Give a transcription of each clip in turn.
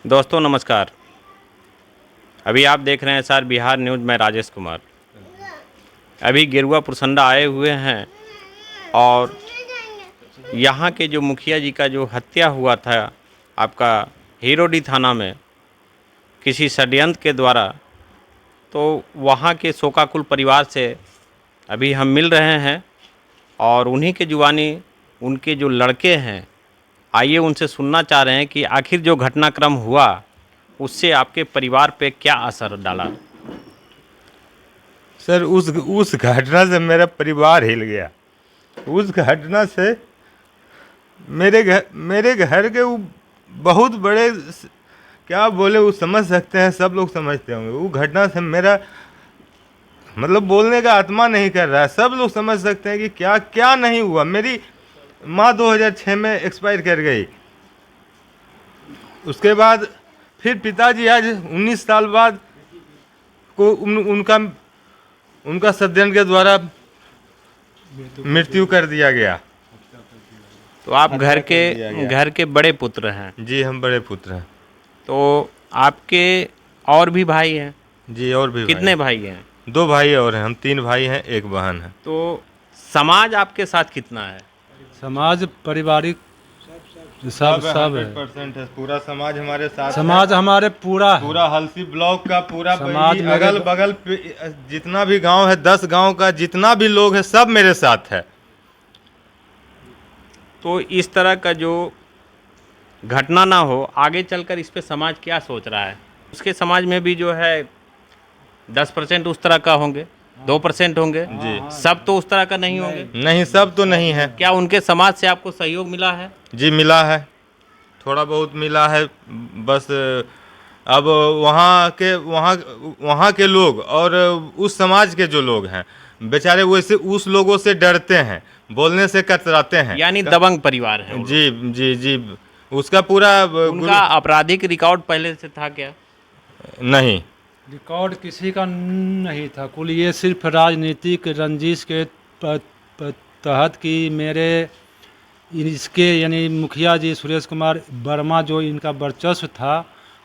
दोस्तों नमस्कार। अभी आप देख रहे हैं SR बिहार न्यूज़। मैं राजेश कुमार। अभी गेरुआ पुरसंडा आए हुए हैं और यहाँ के जो मुखिया जी का जो हत्या हुआ था आपका हिरोडी थाना में किसी षड्यंत्र के द्वारा, तो वहाँ के शोकाकुल परिवार से अभी हम मिल रहे हैं और उन्हीं के जुबानी उनके जो लड़के हैं, आइए उनसे सुनना चाह रहे हैं कि आखिर जो घटनाक्रम हुआ उससे आपके परिवार पे क्या असर डाला। सर उस घटना से मेरा परिवार हिल गया। उस घटना से मेरे घर के बहुत बड़े क्या बोले, वो समझ सकते हैं, सब लोग समझते होंगे। वो घटना से मेरा मतलब बोलने का आत्मा नहीं कर रहा है। सब लोग समझ सकते हैं कि क्या क्या नहीं हुआ। मेरी माँ 2006 में एक्सपायर कर गई। उसके बाद फिर पिताजी आज 19 साल बाद को उनका षड्यंत्र के द्वारा मृत्यु कर दिया गया। तो आप घर के बड़े पुत्र हैं? जी, हम बड़े पुत्र हैं। तो आपके और भी भाई हैं? जी, और भी कितने भाई हैं? 2 भाई और हैं। हम 3 भाई हैं, 1 बहन है। तो समाज आपके साथ कितना है? समाज पारिवारिक सब है। 100% है। पूरा समाज हमारे साथ समाज है। हमारे पूरा हलसी ब्लॉक का पूरा समाज अगल बगल जितना भी गांव है, 10 गांव का जितना भी लोग है, सब मेरे साथ है। तो इस तरह का जो घटना ना हो, आगे चलकर इस पे समाज क्या सोच रहा है? उसके समाज में भी जो है 10% उस तरह का होंगे, 2% होंगे जी। सब तो उस तरह का नहीं होंगे। नहीं, सब तो नहीं है। क्या उनके समाज से आपको सहयोग मिला है? जी, मिला है, थोड़ा बहुत मिला है। बस अब वहाँ के लोग और उस समाज के जो लोग हैं बेचारे वैसे उस लोगों से डरते हैं, बोलने से कतराते हैं। यानी दबंग परिवार है। जी जी जी। उसका पूरा उनका आपराधिक रिकॉर्ड पहले से था क्या? नहीं, रिकॉर्ड किसी का नहीं था। कुल ये सिर्फ राजनीतिक रंजिश के तहत कि मेरे इसके यानी मुखिया जी सुरेश कुमार वर्मा जो इनका वर्चस्व था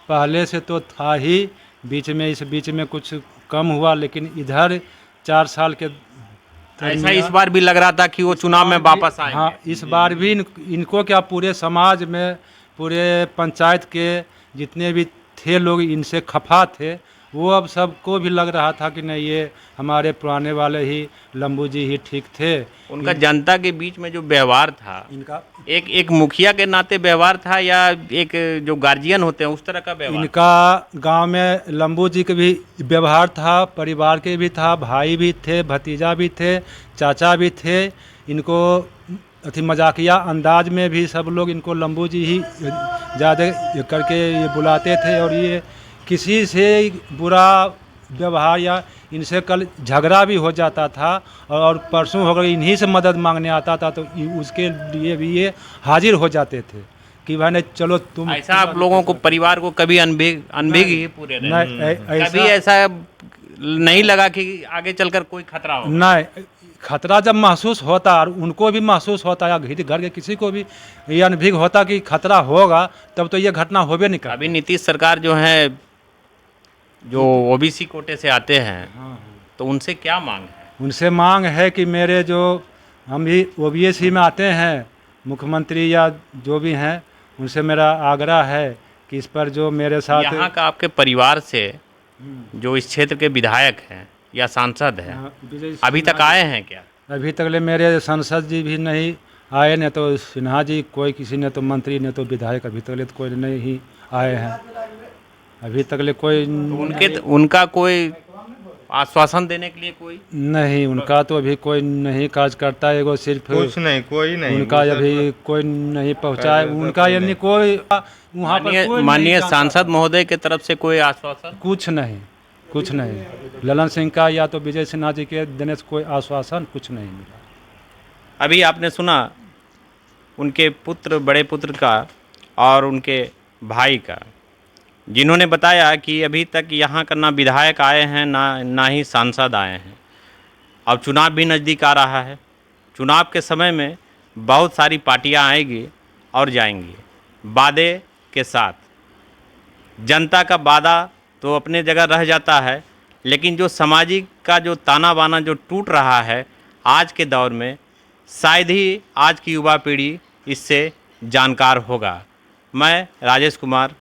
पहले से तो था ही। इस बीच में कुछ कम हुआ, लेकिन इधर 4 साल के ऐसा इस बार भी लग रहा था कि वो चुनाव में वापस आएंगे। हाँ, इस बार भी इनको क्या पूरे समाज में, पूरे पंचायत के जितने भी थे लोग इनसे खफा थे। वो अब सबको भी लग रहा था कि नहीं, ये हमारे पुराने वाले ही लंबू जी ही ठीक थे। उनका जनता के बीच में जो व्यवहार था, इनका एक मुखिया के नाते व्यवहार था या एक जो गार्जियन होते हैं उस तरह का व्यवहार? इनका गांव में लंबू जी के भी व्यवहार था, परिवार के भी था, भाई भी थे, भतीजा भी थे, चाचा भी थे। इनको मजाकिया अंदाज में भी सब लोग इनको लंबू जी ही ज़्यादा करके ये बुलाते थे। और ये किसी से बुरा व्यवहार या इनसे कल झगड़ा भी हो जाता था और परसों हो गए इन्हीं से मदद मांगने आता था, तो उसके लिए भी ये हाजिर हो जाते थे कि भाई नहीं चलो तुम। ऐसा आप लोगों को परिवार को कभी अनभिग ही पूरे रहे? नहीं, कभी ऐसा नहीं लगा कि आगे चलकर कोई खतरा हो? नहीं, खतरा जब महसूस होता और उनको भी महसूस होता या घर के किसी को भी ये अनभिग होता कि खतरा होगा, तब तो ये घटना होबे नहीं करती। अभी नीतीश सरकार जो है, जो OBC कोटे से आते हैं, तो उनसे क्या मांग है? उनसे मांग है कि मेरे जो हम भी OBC में आते हैं, मुख्यमंत्री या जो भी हैं, उनसे मेरा आग्रह है कि इस पर जो मेरे साथ यहाँ का आपके परिवार से जो इस क्षेत्र के विधायक हैं या सांसद हैं, अभी तक आए हैं क्या? अभी तक ले मेरे सांसद जी भी नहीं आए, न तो सिन्हा जी कोई, किसी ने तो मंत्री ने तो विधायक, अभी तक ले तो कोई नहीं ही आए हैं। अभी तक ले कोई तो उनका कोई आश्वासन देने के लिए कोई नहीं, उनका तो अभी कोई नहीं काज करता है। वो सिर्फ कुछ नहीं, कोई नहीं। उनका अभी कोई नहीं पहुंचा है। उनका यानी कोई वहाँ पर कोई माननीय नहीं सांसद महोदय की तरफ से कोई आश्वासन? कुछ नहीं। ललन सिंह का या तो विजय सिन्हा जी के देने से कोई आश्वासन कुछ नहीं मिला। अभी आपने सुना उनके पुत्र, बड़े पुत्र का और उनके भाई का, जिन्होंने बताया कि अभी तक यहाँ का ना विधायक आए हैं ना ही सांसद आए हैं। अब चुनाव भी नज़दीक आ रहा है। चुनाव के समय में बहुत सारी पार्टियां आएगी और जाएंगी वादे के साथ। जनता का वादा तो अपने जगह रह जाता है, लेकिन जो सामाजिक का जो ताना बाना जो टूट रहा है आज के दौर में, शायद ही आज की युवा पीढ़ी इससे जानकार होगा। मैं राजेश कुमार,